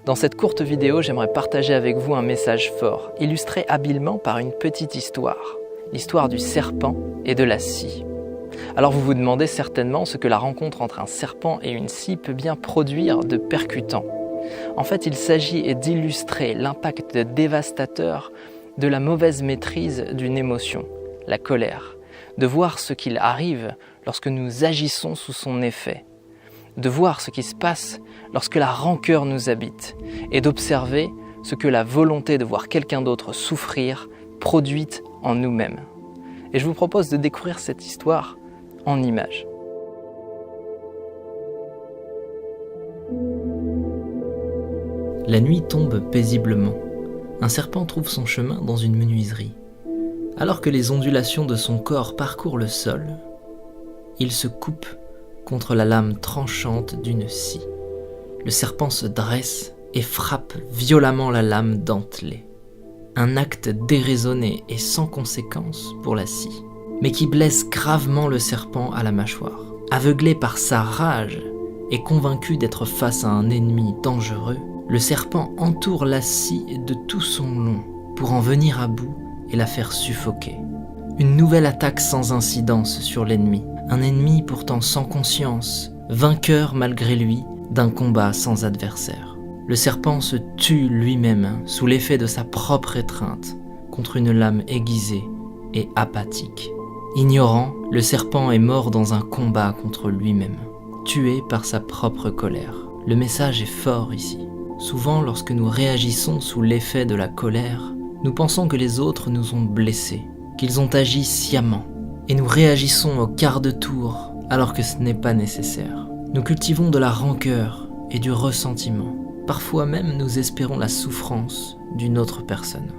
Dans cette courte vidéo, j'aimerais partager avec vous un message fort, illustré habilement par une petite histoire, l'histoire du serpent et de la scie. Alors vous vous demandez certainement ce que la rencontre entre un serpent et une scie peut bien produire de percutant. En fait, il s'agit d'illustrer l'impact dévastateur de la mauvaise maîtrise d'une émotion, la colère, de voir ce qu'il arrive lorsque nous agissons sous son effet, de voir ce qui se passe lorsque la rancœur nous habite et d'observer ce que la volonté de voir quelqu'un d'autre souffrir produit en nous-mêmes. Et je vous propose de découvrir cette histoire en images. La nuit tombe paisiblement. Un serpent trouve son chemin dans une menuiserie. Alors que les ondulations de son corps parcourent le sol, il se coupe contre la lame tranchante d'une scie. Le serpent se dresse et frappe violemment la lame dentelée. Un acte déraisonné et sans conséquence pour la scie, mais qui blesse gravement le serpent à la mâchoire. Aveuglé par sa rage et convaincu d'être face à un ennemi dangereux, le serpent entoure la scie de tout son long pour en venir à bout et la faire suffoquer. Une nouvelle attaque sans incidence sur l'ennemi, un ennemi pourtant sans conscience, vainqueur malgré lui d'un combat sans adversaire. Le serpent se tue lui-même sous l'effet de sa propre étreinte contre une lame aiguisée et apathique. Ignorant, le serpent est mort dans un combat contre lui-même, tué par sa propre colère. Le message est fort ici. Souvent, lorsque nous réagissons sous l'effet de la colère, nous pensons que les autres nous ont blessés, qu'ils ont agi sciemment, et nous réagissons au quart de tour alors que ce n'est pas nécessaire. Nous cultivons de la rancœur et du ressentiment. Parfois même, nous espérons la souffrance d'une autre personne.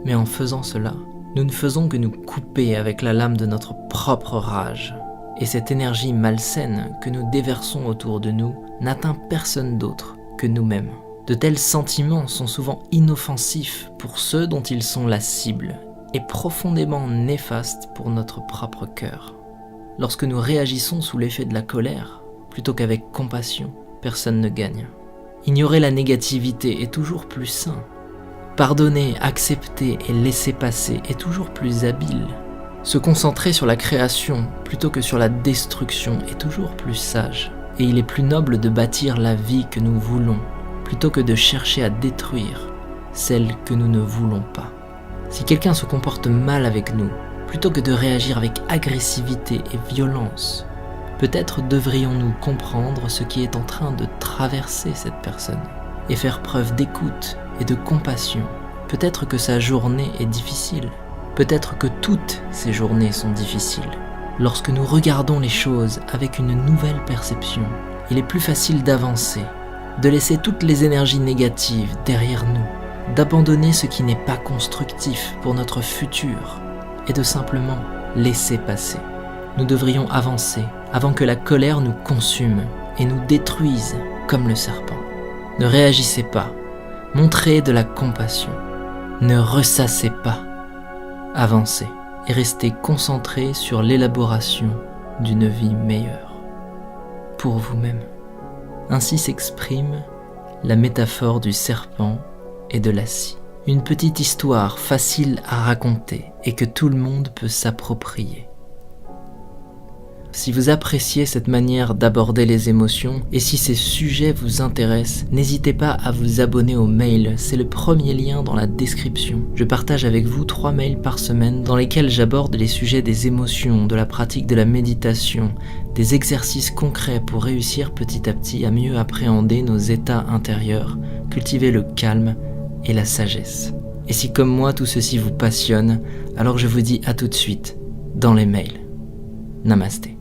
Mais en faisant cela, nous ne faisons que nous couper avec la lame de notre propre rage. Et cette énergie malsaine que nous déversons autour de nous n'atteint personne d'autre que nous-mêmes. De tels sentiments sont souvent inoffensifs pour ceux dont ils sont la cible et profondément néfastes pour notre propre cœur. Lorsque nous réagissons sous l'effet de la colère, plutôt qu'avec compassion, personne ne gagne. Ignorer la négativité est toujours plus sain. Pardonner, accepter et laisser passer est toujours plus habile. Se concentrer sur la création plutôt que sur la destruction est toujours plus sage. Et il est plus noble de bâtir la vie que nous voulons, plutôt que de chercher à détruire celle que nous ne voulons pas. Si quelqu'un se comporte mal avec nous, plutôt que de réagir avec agressivité et violence, peut-être devrions-nous comprendre ce qui est en train de traverser cette personne et faire preuve d'écoute et de compassion. Peut-être que sa journée est difficile. Peut-être que toutes ces journées sont difficiles. Lorsque nous regardons les choses avec une nouvelle perception, il est plus facile d'avancer, de laisser toutes les énergies négatives derrière nous, d'abandonner ce qui n'est pas constructif pour notre futur et de simplement laisser passer. Nous devrions avancer avant que la colère nous consume et nous détruise comme le serpent. Ne réagissez pas, montrez de la compassion, ne ressassez pas, avancez et restez concentrés sur l'élaboration d'une vie meilleure pour vous-même. Ainsi s'exprime la métaphore du serpent et de la scie. Une petite histoire facile à raconter et que tout le monde peut s'approprier. Si vous appréciez cette manière d'aborder les émotions et si ces sujets vous intéressent, n'hésitez pas à vous abonner au mail, c'est le premier lien dans la description. Je partage avec vous 3 mails par semaine dans lesquels j'aborde les sujets des émotions, de la pratique de la méditation, des exercices concrets pour réussir petit à petit à mieux appréhender nos états intérieurs, cultiver le calme et la sagesse. Et si comme moi tout ceci vous passionne, alors je vous dis à tout de suite dans les mails. Namasté.